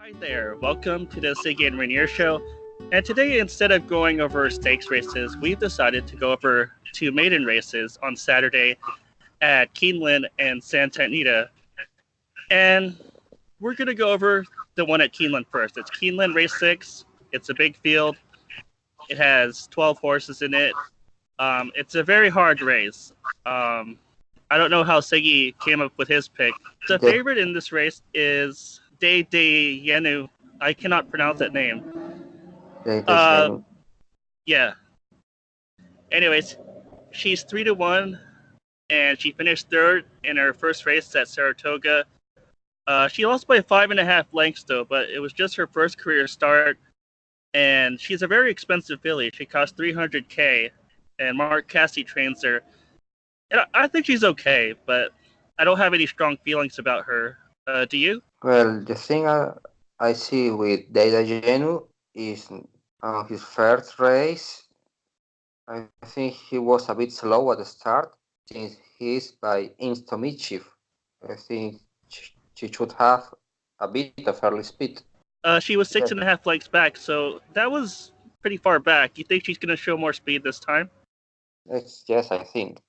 Hi there, welcome to the Sigi and I show. And today, instead of going over stakes races, we've decided to go over two maiden races on Saturday at Keeneland and Santa Anita. And we're going to go over the one at Keeneland first. It's Keeneland Race 6. It's a big field. It has 12 horses in it. It's a very hard race. I don't know how Sigi came up with his pick. The The, favorite in this race is De Yenu. I cannot pronounce that name. the Uh, Shane. yeah. Anyways, she's 3-1, and she finished third in her first race at Saratoga. She lost by 5.5 lengths though, but it was just her first career start, and she's a very expensive filly. She cost $300K, and Mark Cassidy trains her. And I think she's okay, but I don't have any strong feelings about her. Do you? Well, the thing I see with Data Genu is on his first race, I think he was a bit slow at the start since he's by Insto Mischief. I think she should have a bit of early speed. She was 6.5 lengths back, so that was pretty far back. You think she's going to show more speed this time? Yes, I think.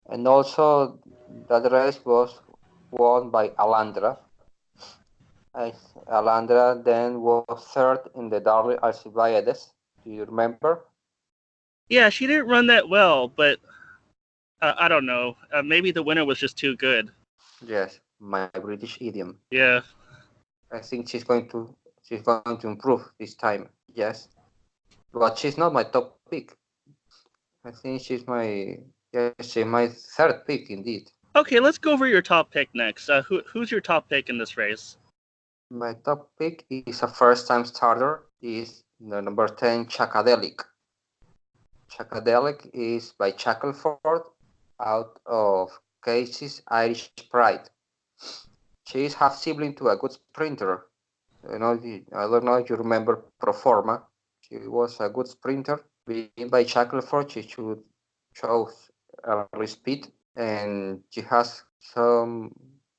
And also, that race was won by Alandra. Alandra then was third in the Darley Alcibiades. Do you remember? Yeah, she didn't run that well, but I don't know. Maybe the winner was just too good. Yes, my British idiom. Yeah. I think she's going to improve this time. Yes, but she's not my top pick. I think she's my third pick indeed. Okay, let's go over your top pick next. Who's your top pick in this race? My top pick is a first-time starter. Is the number 10 Chakadelic. Chakadelic is by Shackleford out of Casey's Irish Pride. She is half sibling to a good sprinter. I don't know if you remember Proforma. She was a good sprinter. Being by Shackleford, she should show early speed, and she has some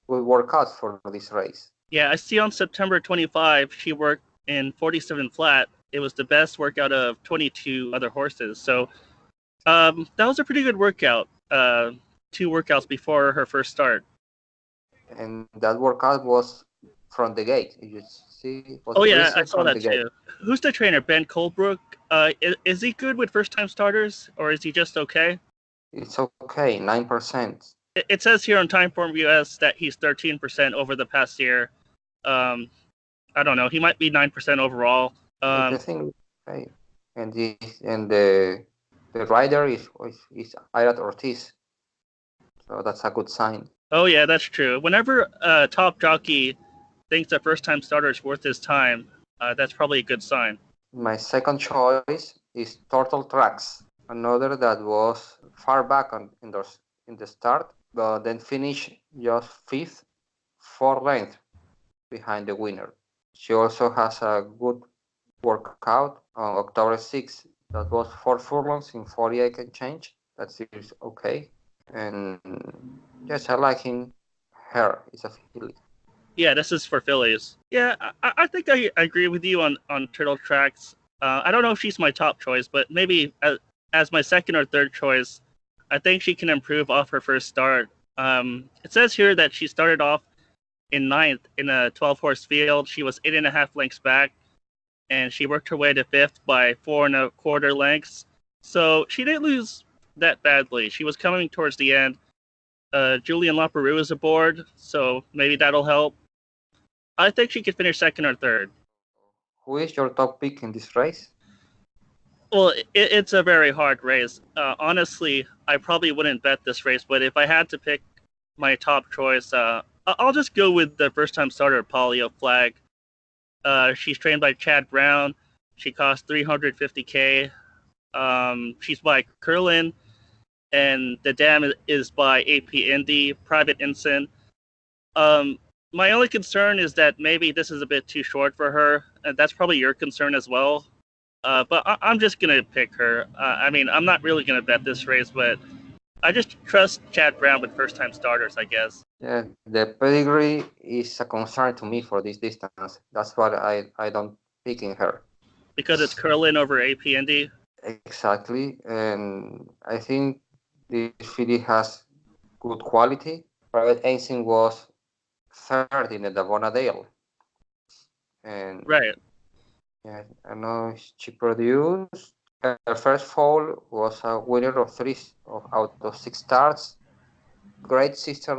good workouts for this race. Yeah, I see on September 25, she worked in 47 flat. It was the best workout of 22 other horses. So that was a pretty good workout. 2 workouts before her first start. And that workout was from the gate. You see? Oh yeah, I saw that too. Who's the trainer? Ben Colebrook. Is he good with first-time starters, or is he just okay? It's okay, 9%. It says here on Timeform US that he's 13% over the past year. I don't know. He might be 9% overall. The thing, okay. And the rider is Irat Ortiz, so that's a good sign. Oh yeah, that's true. Whenever a top jockey thinks a first-time starter is worth his time, that's probably a good sign. My second choice is Turtle Tracks, another that was far back in the start, but then finished just 5th, 4 lengths behind the winner. She also has a good workout on October 6th. That was 4 furlongs in 48 and change. That seems okay. And yes, I like her. It's a filly. Yeah, this is for fillies. Yeah, I think I agree with you on Turtle Tracks. I don't know if she's my top choice, but maybe as my second or third choice, I think she can improve off her first start. It says here that she started off in 9th in a 12-horse field. She was 8.5 lengths back, and she worked her way to 5th by 4.25 lengths. So she didn't lose that badly. She was coming towards the end. Julian Laperoux is aboard, so maybe that'll help. I think she could finish second or third. Who is your top pick in this race? Well, it's a very hard race. Honestly, I probably wouldn't bet this race, but if I had to pick my top choice, I'll just go with the first-time starter, Polio Flag. She's trained by Chad Brown. She costs $350K. She's by Curlin, and the dam is by AP Indy, Private Ensign. My only concern is that maybe this is a bit too short for her, and that's probably your concern as well. But I'm just going to pick her. I'm not really going to bet this race, but I just trust Chad Brown with first-time starters, I guess. Yeah, the pedigree is a concern to me for this distance. That's why I don't pick in her. Because it's Curlin over APND? Exactly, and I think this filly has good quality. Private Ainsley was third in the Davona Dale, and Right. yeah, I know she produced. Her first foal was a winner of out of 6 starts. Great sister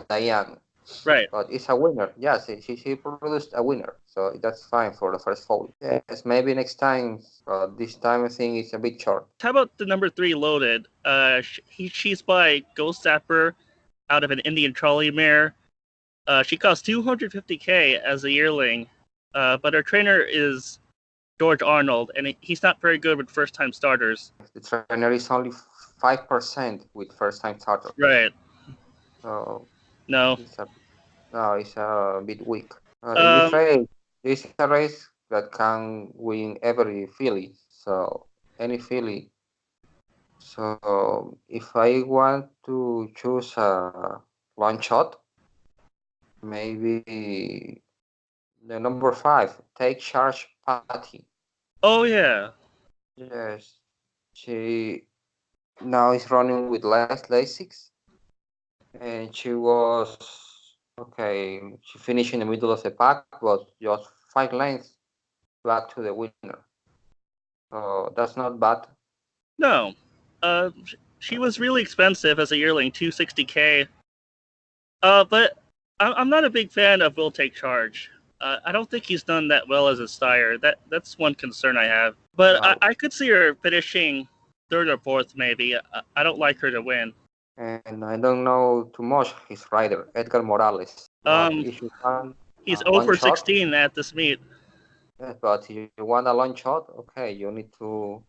Diane, Right. but it's a winner. Yes, she produced a winner, so that's fine for the first foal. Yes, maybe next time, but this time I think it's a bit short. How about the number 3 loaded? She's by Ghost Zapper out of an Indian trolley mare. She costs 250K as a yearling, but her trainer is George Arnold, and he's not very good with first-time starters. The trainer is only 5% with first-time starters. Right. So No. it's a bit weak. In this Um, race, it's a race that can win every filly. So any filly. So if I want to choose a long shot, maybe the number 5, Take Charge Patty. oh, yeah. Yes, she now is running with less Lasix, and she was okay. She finished in the middle of the pack, but just 5 lengths back to the winner. So that's not bad. No. She was really expensive as a yearling, 260K. But I'm not a big fan of Will Take Charge. I don't think he's done that well as a styer. That's one concern I have. But No, I could see her finishing third or fourth, maybe. I don't like her to win. and I don't know too much his rider, Edgar Morales. But Um, if you want he's a long over shot, 16 at this meet. yes, but if you want a long shot, okay, you need to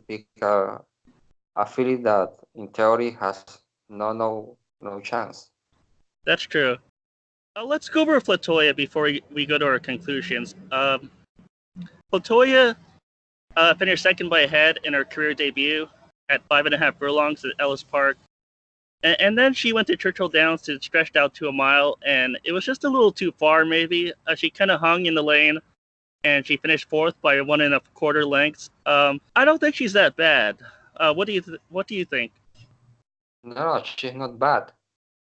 pick a filly that in theory has no chance. That's true. Let's go over Flatoya before we go to our conclusions. Flatoya finished second by a head in her career debut at 5.5 furlongs at Ellis Park. And then she went to Churchill Downs to stretched out to a mile, and it was just a little too far, maybe. She kind of hung in the lane, and she finished fourth by 1.25 lengths. I don't think she's that bad. What do you think? No, she's not bad.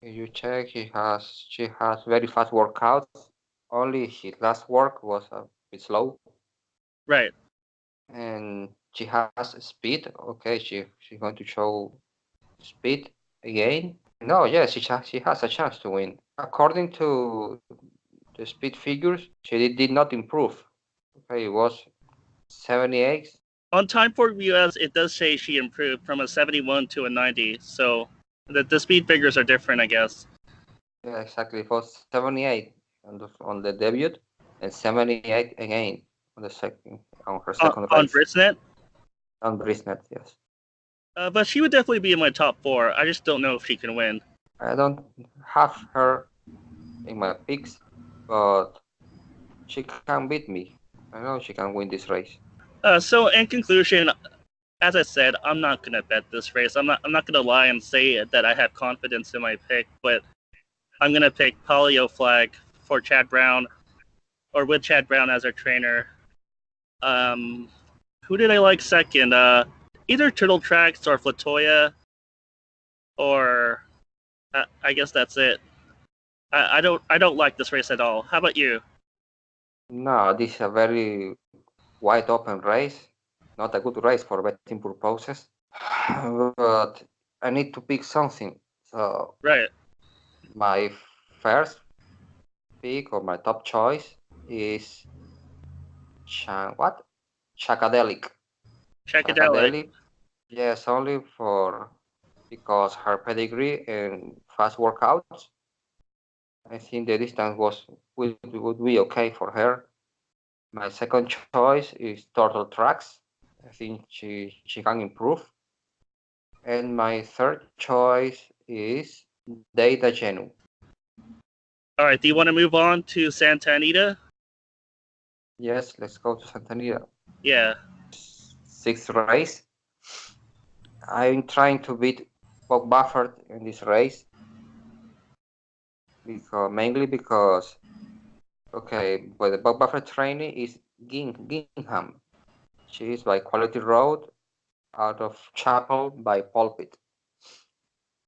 If you check, she has very fast workouts. Only his last work was a bit slow, Right. and she has speed. Okay, she's going to show speed again. No, yes, she has a chance to win. According to the speed figures, she did not improve. Okay, it was 78. On Time for US, it does say she improved from a 71 to a 90, so the speed figures are different, I guess. Yeah, exactly. It was 78 on the debut, and 78 again on her second On race Brisnet, on Brisnet. Yes, but she would definitely be in my top four. I just don't know if she can win. I don't have her in my picks, but she can beat me. I know she can win this race. So in conclusion, as I said, I'm not gonna bet this race. I'm not gonna lie and say that I have confidence in my pick, but I'm gonna pick Polio Flag for Chad Brown, or with Chad Brown as our trainer. Um, who did I like second? Either Turtle Tracks or Flatoya, or I guess that's it. I don't like this race at all. How about you? No, this is a very wide open race. Not a good race for betting purposes. But I need to pick something. So Right, my first pick or my top choice is what? Chakadelic. Chakadelic. Chakadelic. Yes, only for because her pedigree and fast workouts. I think the distance would be okay for her. My second choice is Turtle Tracks. I think she can improve. And my third choice is Data Genu. All right. Do you want to move on to Santa Anita? Yes, let's go to Santa Anita. Yeah. Sixth race. I'm trying to beat Bob Baffert in this race, mainly because but the Bob Baffert trainee is Gingham. She is by Quality Road out of Chapel by Pulpit.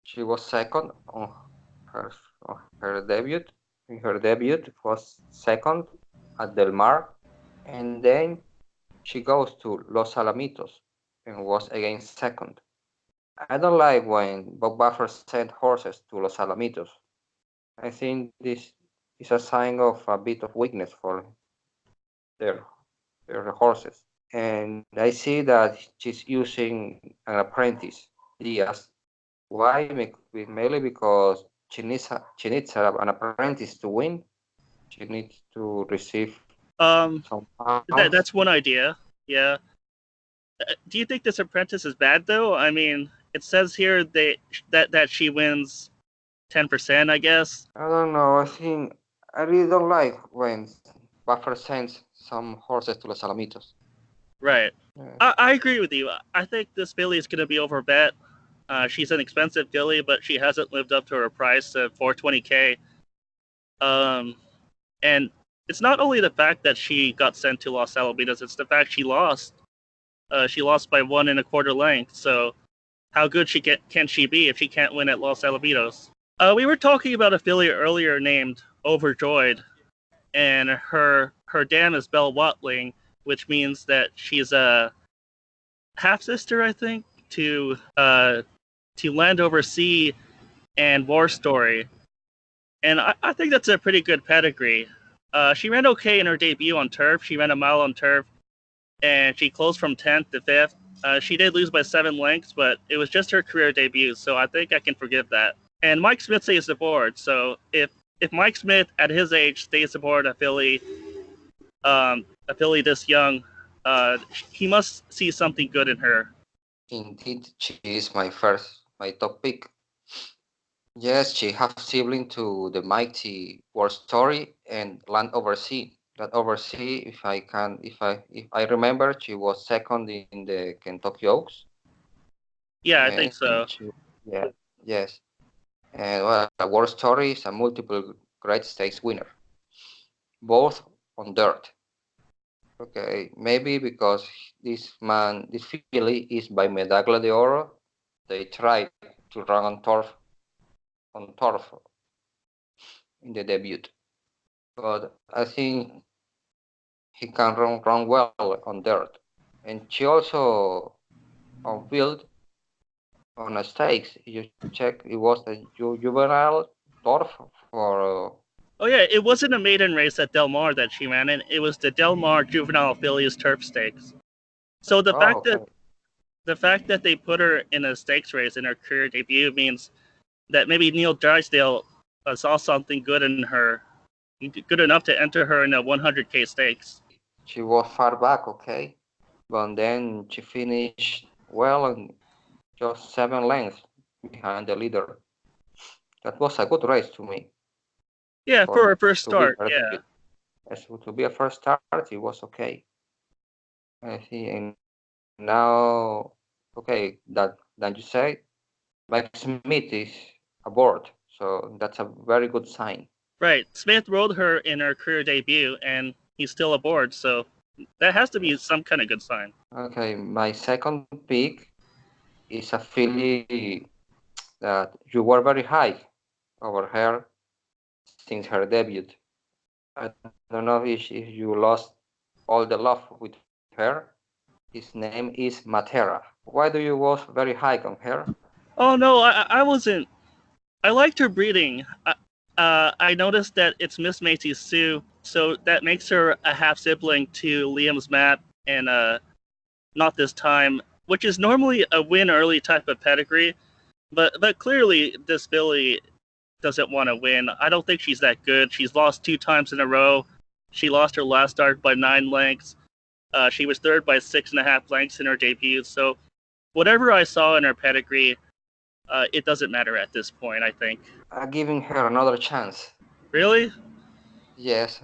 She was second her on her debut. In her debut, was second at Del Mar, and then she goes to Los Alamitos and was again second. I don't like when Bob Buffer sent horses to Los Alamitos. I think this is a sign of a bit of weakness for their, their horses. And I see that she's using an apprentice, Diaz. Why? Mainly because she needs an apprentice to win. She needs to receive Um, some pounds. that's one idea. Yeah. Do you think this apprentice is bad though? I mean, it says here that she wins 10%, I guess. I don't know. I think I really don't like when Buffer sends some horses to Los Alamitos. Right. Yeah. I agree with you. I think this filly is going to be overbet. She's an expensive filly, but she hasn't lived up to her price of 420K. And it's not only the fact that she got sent to Los Alamitos; it's the fact she lost. She lost by 1 1/4 length. So how good can she be if she can't win at Los Alamitos? We were talking about a filly earlier named Overjoyed, and her dam is Belle Watling, which means that she's a half sister, I think, to Landover Sea and War Story, and I think that's a pretty good pedigree. She ran okay in her debut on turf. She ran a mile on turf, and she closed from 10th to 5th. She did lose by 7 lengths, but it was just her career debut, so I think I can forgive that. And Mike Smith stays aboard, so if Mike Smith at his age stays aboard a filly this young, he must see something good in her. Indeed, she is my top pick. Yes, she has sibling to the mighty War Story and Land Oversea. Land Oversea, if I remember, she was second in the Kentucky Oaks. Yeah, I think And so. yeah, yes. And well, War Story is a multiple great stakes winner, both on dirt. Okay, maybe because this filly is by Medaglia de Oro, they tried to run on turf in the debut. But I think he can run well on dirt. And she also on field on a stakes. You check it was a juvenile turf for. Oh yeah, it wasn't a maiden race at Del Mar that she ran in. It was the Del Mar Juvenile Fillies Turf Stakes. So Oh, okay. the fact that they put her in a stakes race in her career debut means that maybe Neil Drysdale saw something good in her, good enough to enter her in a 100K stakes. She was far back, okay, but then she finished well and just 7 lengths behind the leader. That was a good race to me. Yeah, for For her first to be start. Yeah. as to be a first start, it was okay. I see, and now, okay, that you say, Mike Smith is aboard, so that's a very good sign. Right. Smith rode her in her career debut, and he's still aboard. So that has to be Yes. some kind of good sign. Okay, my second pick is a filly that you were very high over her since her debut. I don't know if you lost all the love with her. His name is Matera. Why do you was very high on her? Oh no, I wasn't. I liked her breeding. I noticed that it's Miss Macy Sue, so that makes her a half sibling to Liam's Map and Not This Time, which is normally a win early type of pedigree. But clearly this filly doesn't want to win. I don't think she's that good. She's lost 2 times in a row. She lost her last start by 9 lengths. She was third by 6.5 lengths in her debut. So whatever I saw in her pedigree, it doesn't matter at this point, I think. I'm giving her another chance. Really? Yes,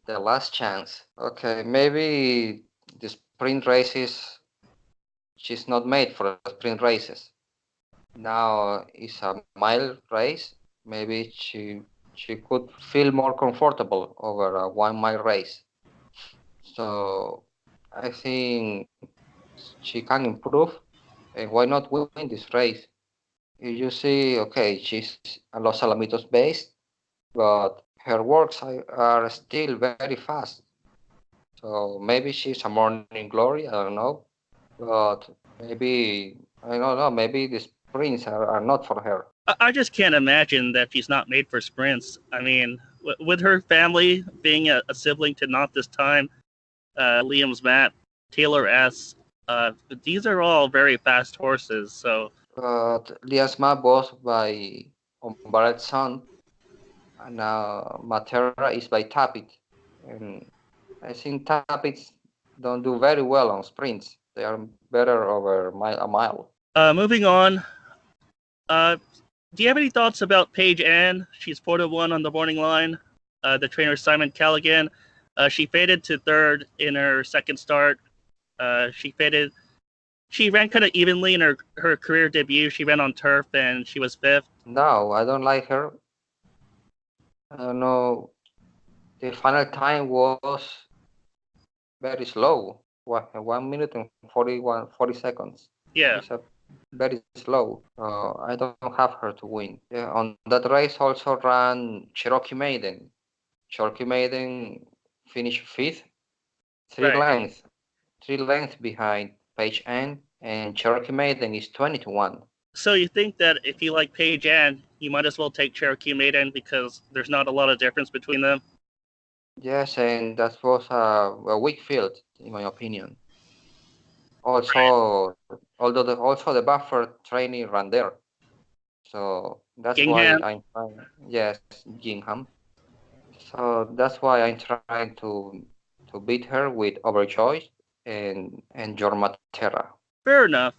the last chance. Okay, maybe the sprint races, she's not made for sprint races. Now it's a mile race. Maybe she could feel more comfortable over a 1 mile race. So I think she can improve, and why not win this race? You see, okay, she's a Los Alamitos based, but her works are still very fast. So maybe she's a morning glory. I don't know, but maybe I don't know. Maybe the sprints are not for her. I just can't imagine that she's not made for sprints. I mean, with her family being a sibling to Not This Time, Liam's Matt, Taylor S. These are all very fast horses. So But Liasma was by Umbarat's son, and now Matera is by Tapit. And I think Tapits don't do very well on sprints. They are better over a mile. moving on. Do you have any thoughts about Paige Ann? She's 4-1 on the morning line. The trainer Simon Callaghan. She faded to third in her second start. She faded. She ran kind of evenly in her career debut. She ran on turf and she was fifth. No, I don't like her. I don't know. The final time was very slow. 1 minute and 40 seconds. Yeah, It's a very slow. I don't have her to win. Yeah, on that race also ran Cherokee Maiden. Cherokee Maiden finished fifth, three right. lengths, three lengths behind Page N, and Cherokee Maiden is 20-1. So you think that if you like Paige Ann, you might as well take Cherokee Maiden because there's not a lot of difference between them? Yes, and that was a weak field, in my opinion. Also, also the buffer training ran there, so that's why Gingham? I'm trying. Yes, Gingham. So that's why I'm trying to beat her with Overchoice and Jormatera. Fair enough.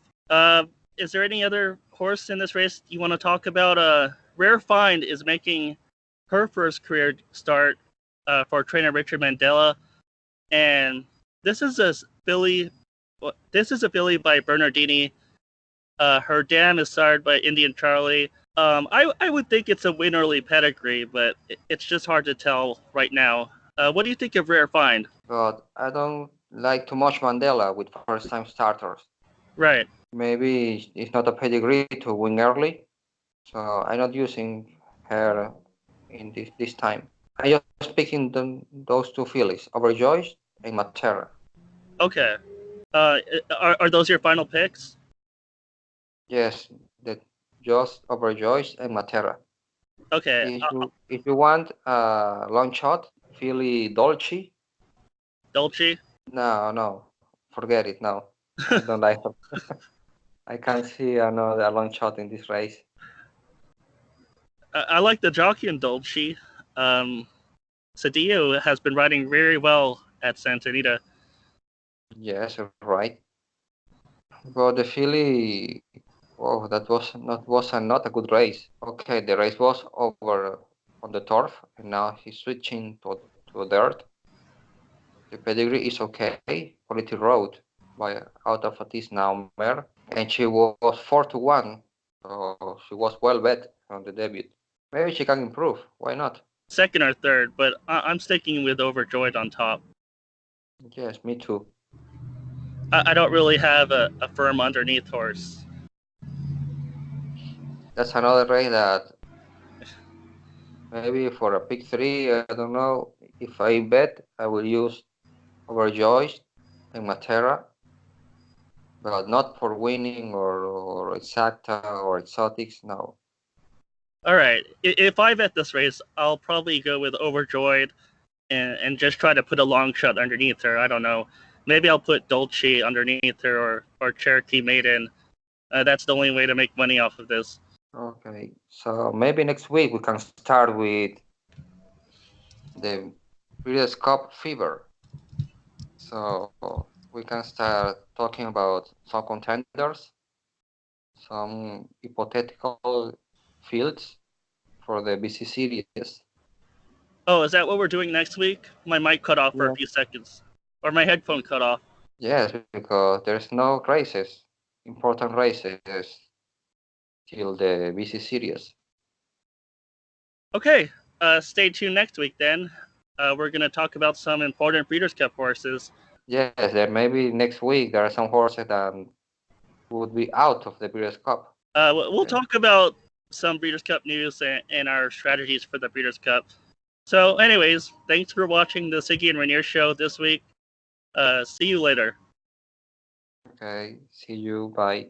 Is there any other horse in this race you want to talk about? Rare Find is making her first career start for trainer Richard Mandela, and this is a filly. This is a filly by Bernardini. Her dam is sired by Indian Charlie. I would think it's a win early pedigree, but it's just hard to tell right now. What do you think of Rare Find? But I don't like too much Mandela with first-time starters. Right. Maybe it's not a pedigree to win early, so I'm not using her in this time. I'm just picking those two fillies, Overjoyed and Matera. Okay. Uh, are those your final picks? Yes, the just Overjoyed and Matera. Okay. If you want a long shot, filly Dolce. Dolce. No, forget it. No, I don't like her. I can't see another long shot in this race. I like the jockey in Dolce. Cedillo has been riding very well at Santa Anita. Yes, right. But the filly, oh, that was not a good race. Okay, the race was over on the turf, and now he's switching to dirt. The pedigree is okay. Quality Road by out of this now mare, and she was 4-1, so she was well bet on the debut. Maybe she can improve. Why not? Second or third, but I'm sticking with Overjoyed on top. Yes, me too. I don't really have a firm underneath horse. That's another race that maybe for a pick three, I don't know. If I bet, I will use Overjoyed and Matera, but not for winning or exacta or exotics. No. All right. If I bet this race, I'll probably go with Overjoyed and just try to put a long shot underneath her. I don't know. Maybe I'll put Dolce underneath her or Cherokee Maiden. That's the only way to make money off of this. Okay, so maybe next week we can start with the Breeders' Cup Fever. So we can start talking about some contenders, some hypothetical fields for the BC series. Oh, is that what we're doing next week? My mic cut off for a Yeah. few seconds. Or my headphone cut off. Yes, because there's no races, important races till the BC series. Okay, stay tuned next week then. We're going to talk about some important Breeders' Cup horses. Yes, there maybe next week there are some horses that would be out of the Breeders' Cup. We'll talk about some Breeders' Cup news and our strategies for the Breeders' Cup. So, anyways, thanks for watching the Sigi and Rainier show this week. See you later. Okay, see you. Bye.